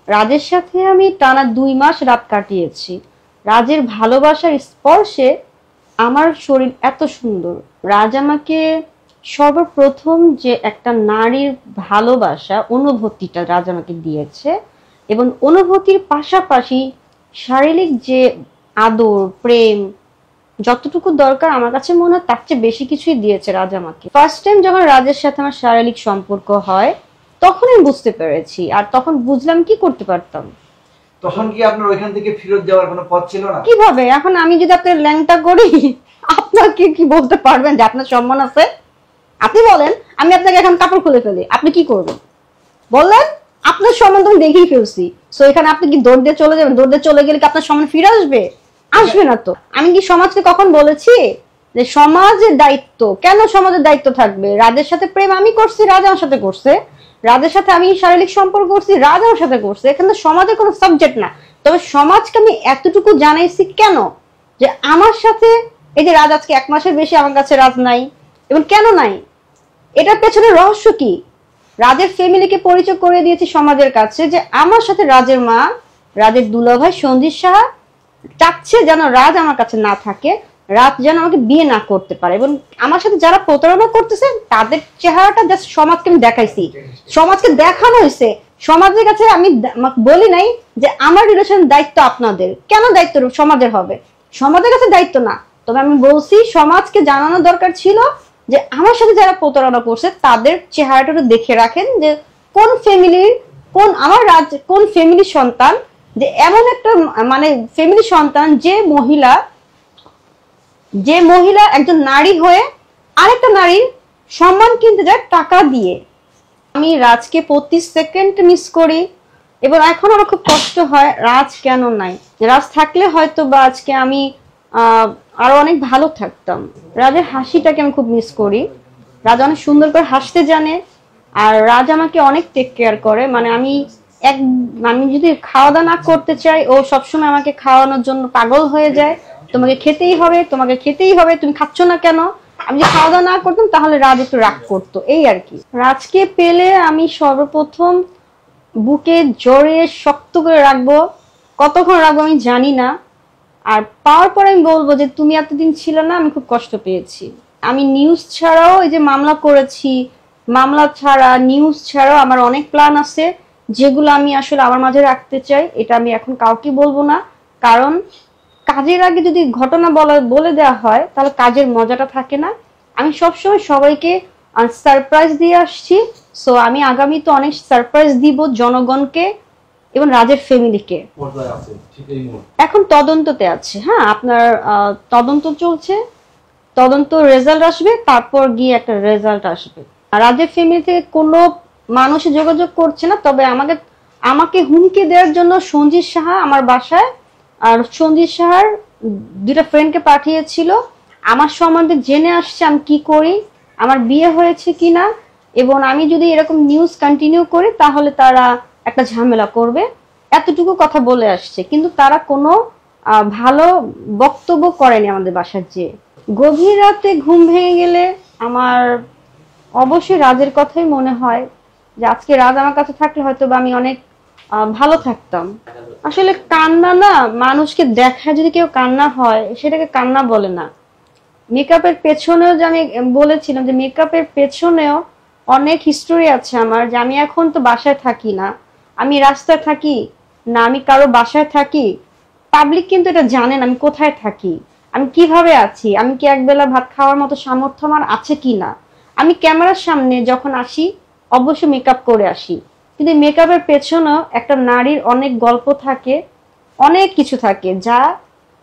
রাজের সাথে আমি টানা 2 মাস রাত কাটিয়েছি। রাজের ভালোবাসার স্পর্শে আমার শরীর এত সুন্দর। রাজ আমাকে সর্বপ্রথম যে একটা নারীর ভালোবাসা অনুভূতিটা রাজ আমাকে দিয়েছে, এবং অনুভূতির পাশাপাশি শারীরিক যে আদর প্রেম যতটুকু দরকার আমার কাছে মনে হয় তার চেয়ে বেশি কিছুই দিয়েছে রাজ আমাকে। ফার্স্ট টাইম যখন রাজের সাথে আমার শারীরিক সম্পর্ক হয় তখন আমি বুঝতে পেরেছি, আর তখন বুঝলাম কি করতে পারতাম। তখন কি আপনার ওইখান থেকে ফেরত যাওয়ার কোনো পথ ছিল না? কিভাবে? এখন আমি যদি আপনার ল্যাংটা করি আপনাকে কি বলতে পারবেন যে আপনার সম্মান আছে? আপনি বলেন আমি আপনাকে এখন কাপড় খুলে ফেলি, আপনি কি করবেন বললেন? আপনার সম্মান তো দেখেই ফেলছি, সো এখানে আপনি কি দৌড় দিয়ে চলে যাবেন? দৌড় দিয়ে চলে গেলে কি আপনার সম্মান ফিরে আসবে? আসবে না তো। আমি কি সমাজকে কখন বলেছি যে সমাজের দায়িত্ব? কেন সমাজের দায়িত্ব থাকবে? রাজের সাথে প্রেম আমি করছি, রাজ আমার সাথে করছে। রাজের সাথে আমি শারীরিক সম্পর্ক করছি, রাজ আমার সাথে করছে। এখানে সমাজের কোনো সাবজেক্ট না। তবে সমাজকে আমি এতটুকু জানাইছি কেন, যে আমার সাথে এই যে রাজ আজকে 1 মাসের বেশি আমার কাছে রাজ নাই, এবং কেন নাই এটার পেছনে রহস্য কি? রাজের ফ্যামিলিকে পরিচয় করে দিয়েছি সমাজের কাছে যে আমার সাথে রাজের মা, রাজের দুলাভাই সঞ্জিত সাহা চাচ্ছে যেন রাজ আমার কাছে না থাকে, রাজ যেন আমাকে বিয়ে না করতে পারে। এবং আমার সাথে যারা প্রতারণা করতেছে তাদের চেহারাটা জাস্ট সমাজকে আমি দেখাইছি, সমাজকে দেখানো হয়েছে। সমাজের কাছে আমি বলি নাই যে আমার রিলেশন দায়িত্ব আপনাদের। কেন দায়িত্ব সমাজের হবে? সমাজের কাছে দায়িত্ব না। তবে আমি বলছি সমাজকে জানানো দরকার ছিল যে আমার সাথে যারা প্রতারণা করছে তাদের চেহারাটা একটু দেখে রাখেন, যে কোন ফ্যামিলির, কোন আমার রাজ কোন ফ্যামিলির সন্তান, যে এমন একটা মানে ফ্যামিলির সন্তান যে মহিলা একজন নারী হয়ে আরেকটা নারীর সম্মান কিনতে যায় টাকা দিয়ে। আমি রাজকে প্রতি সেকেন্ড মিস করি, এবং এখন আমার খুব কষ্ট হয় রাজ কেন নাই। রাজ থাকলে হয়তো বা আজকে আমি আরো অনেক ভালো থাকতাম। রাজের হাসিটাকে আমি খুব মিস করি। রাজ অনেক সুন্দর করে হাসতে জানে, আর রাজ আমাকে অনেক টেক কেয়ার করে। মানে আমি যদি খাওয়া দাওয়া না করতে চাই, ও সবসময় আমাকে খাওয়ানোর জন্য পাগল হয়ে যায়। তোমাকে খেতেই হবে, তোমাকে খেতেই হবে, তুমি খাচ্ছ না কেন? আমি যদি খাওয়া দাওয়া না করতাম তাহলে রাজ একটু রাগ করতো, এই আর কি। রাজকে পেলে আমি সর্বপ্রথম বুকে জোরে শক্ত করে রাখবো। কতক্ষণ রাখবো আমি জানি না। আর পাওয়ার পর আমি বলবো যে তুমি এতদিন ছিল না, আমি খুব কষ্ট পেয়েছি। আমি নিউজ ছাড়াও এই যে মামলা করেছি, মামলা ছাড়া নিউজ ছাড়াও আমার অনেক প্ল্যান আছে যেগুলো আমি আসলে আমার মাঝে রাখতে চাই। এটা আমি এখন কাউকে বলবো না, কারণ কাজের আগে যদি ঘটনা বলে দেওয়া হয় তাহলে কাজের মজাটা থাকে না। আমি সবসময় সবাইকে সারপ্রাইজ দিয়ে আসছি, সো আমি আগামী তো অনেক সারপ্রাইজ দিব জনগণকে এবং রাজের ফ্যামিলিকে। এখন তদন্ততে আছে, হ্যাঁ আপনার তদন্ত চলছে, তদন্ত রেজাল্ট আসবে, তারপর গিয়ে একটা রেজাল্ট আসবে। রাজের ফ্যামিলি থেকে কোনো মানুষ যোগাযোগ করছে না, তবে আমাকে হুমকি দেওয়ার জন্য সঞ্জিত সাহা আমার বাসায় আর সঞ্জিত সাহার 2টা ফ্রেন্ডকে পাঠিয়েছিল। আমার সম্বন্ধে জেনে আসছে আমি কি করি, আমার বিয়ে হয়েছে কিনা, এবং আমি যদি এরকম নিউজ কন্টিনিউ করি তাহলে তারা একটা ঝামেলা করবে, এতটুকু কথা বলে আসছে। কিন্তু তারা কোনো ভালো বক্তব্য করেনি আমাদের বাসার। যে গভীর রাতে ঘুম ভেঙে গেলে আমার অবশ্যই রাজের কথাই মনে হয়, যে আজকে রাজ আমার কাছে থাকলে হয়তো বা আমি অনেক ভালো থাকতাম। আসলে কান্না না, মানুষকে দেখায় যদি কেউ কান্না হয় সেটাকে কান্না বলে না। মেকআপের পেছনেও যে আমি বলেছিলাম যে মেকআপের পেছনেও অনেক হিস্টোরি আছে আমার, যে আমি এখন তো বাসায় থাকি না, আমি রাস্তায় থাকি না, আমি কারো বাসায় থাকি। পাবলিক কিন্তু এটা জানেন আমি কোথায় থাকি, আমি কিভাবে আছি, আমি কি একবেলা ভাত খাওয়ার মতো সামর্থ্য আমার আছে কি না। আমি ক্যামেরার সামনে যখন আসি অবশ্যই মেকআপ করে আসি, কিন্তু মেকআপের পেছনেও একটা নারীর অনেক গল্প থাকে, অনেক কিছু থাকে যা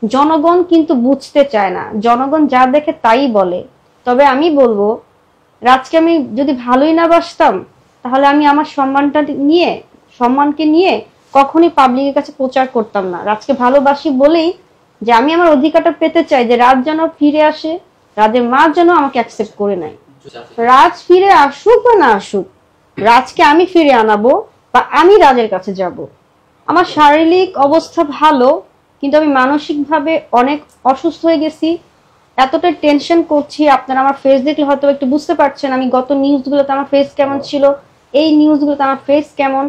জনগণ কিন্তু বুঝতে চায় না। জনগণ যা দেখে তাই বলে। তবে আমি বলবো রাজকে আমি যদি ভালোই না বাসতাম তাহলে আমি আমার সম্মানকে নিয়ে কখনই পাবলিকের কাছে প্রচার করতাম না। রাজকে ভালোবাসি বলেই যে আমি আমার অধিকারটা পেতে চাই, যে রাজ যেন ফিরে আসে, রাজের মা যেন আমাকে অ্যাকসেপ্ট করে নেয়। রাজ ফিরে আসুক বা না আসুক, রাজকে আমি ফিরে আনাবো বা আমি রাজের কাছে যাব। আমার শারীরিক অবস্থা ভালো, কিন্তু আমি মানসিকভাবে অনেক অসুস্থ হয়ে গেছি, এতটা টেনশন করছি। আপনারা আমার ফেস দেখলে হয়তো একটু বুঝতে পারছেন আমি গত নিউজগুলোতে আমার ফেস কেমন ছিল, এই নিউজগুলোতে আমার ফেস কেমন।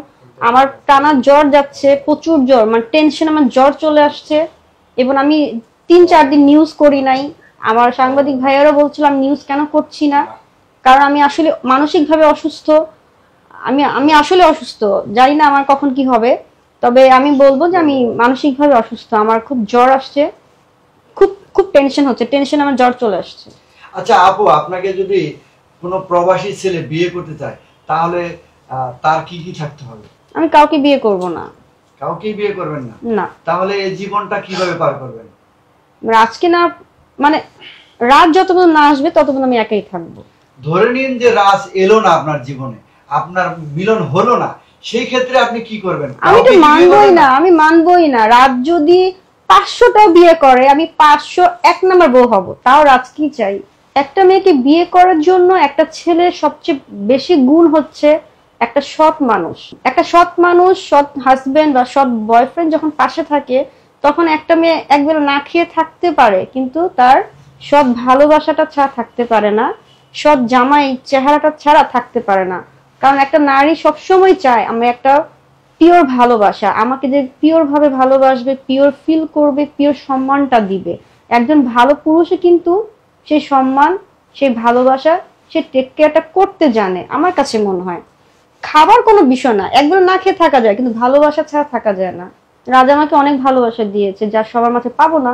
আমার টানা জ্বর যাচ্ছে, প্রচুর জ্বর, মানে টেনশন, আমার জ্বর চলে আসছে। এবং আমি 3-4 দিন নিউজ করি নাই। আমার সাংবাদিক ভাইয়ারও বলছিলাম নিউজ কেন করছি না, কারণ আমি আসলে মানসিকভাবে অসুস্থ। আমি আসলে অসুস্থ, জানি না আমার কখন কি হবে। তবে আমি বলবো যে আমি মানসিকভাবে অসুস্থ, আমার খুব জ্বর আসছে, খুব খুব টেনশন হচ্ছে, টেনশন আমার জ্বর চলে আসছে। আচ্ছা আপু, আপনাকে যদি কোনো প্রবাসী ছেলে বিয়ে করতে চায় তাহলে তার কি কি থাকতে হবে? আমি কাউকে বিয়ে করব না। কাউকেই বিয়ে করবেন না? না। তাহলে এই জীবনটা কিভাবে পার করবেন? রাজকে না, মানে রাত যতক্ষণ না আসবে ততক্ষণ আমি একাই থাকবো। ধরে নিন যে রাজ এলো না আপনার জীবনে, আপনার মিলন হলো না, সেই ক্ষেত্রে আপনি কি করবেন? আমি তো মানবই না, আমি মানবই না। রাত যদি 500টাও বিয়ে করে, আমি 501 নম্বর বউ হব, তাও রাজ কি চাই? একটা মেয়েকে বিয়ে করার জন্য একটা ছেলের সবচেয়ে বেশি গুণ হচ্ছে একটা সৎ মানুষ। একটা সৎ মানুষ, সৎ হাজবেন্ড বা সৎ বয়ফ্রেন্ড যখন পাশে থাকে, তখন একটা মেয়ে একবেলা না খেয়ে থাকতে পারে, কিন্তু তার সৎ ভালোবাসাটা ছাড়া থাকতে পারে না, সৎ জামাই চেহারাটা ছাড়া থাকতে পারে না। কারণ একটা নারী সবসময় চায় আমি একটা পিওর ভালোবাসা, আমাকে যে পিওর ভাবে ভালোবাসবে, পিওর ফিল করবে, পিওর সম্মানটা দিবে। একজন ভালো পুরুষে কিন্তু সেই সম্মান, সেই ভালোবাসা, সে টেক কেয়ারটা করতে জানে, আমার কাছে মনে হয়। খাবার কোনো বিষয় না, একবার না খেয়ে থাকা যায়, কিন্তু ভালোবাসা ছাড়া থাকা যায় না। রাজা আমাকে অনেক ভালোবাসা দিয়েছে, যা সবার মাঝে পাবো না।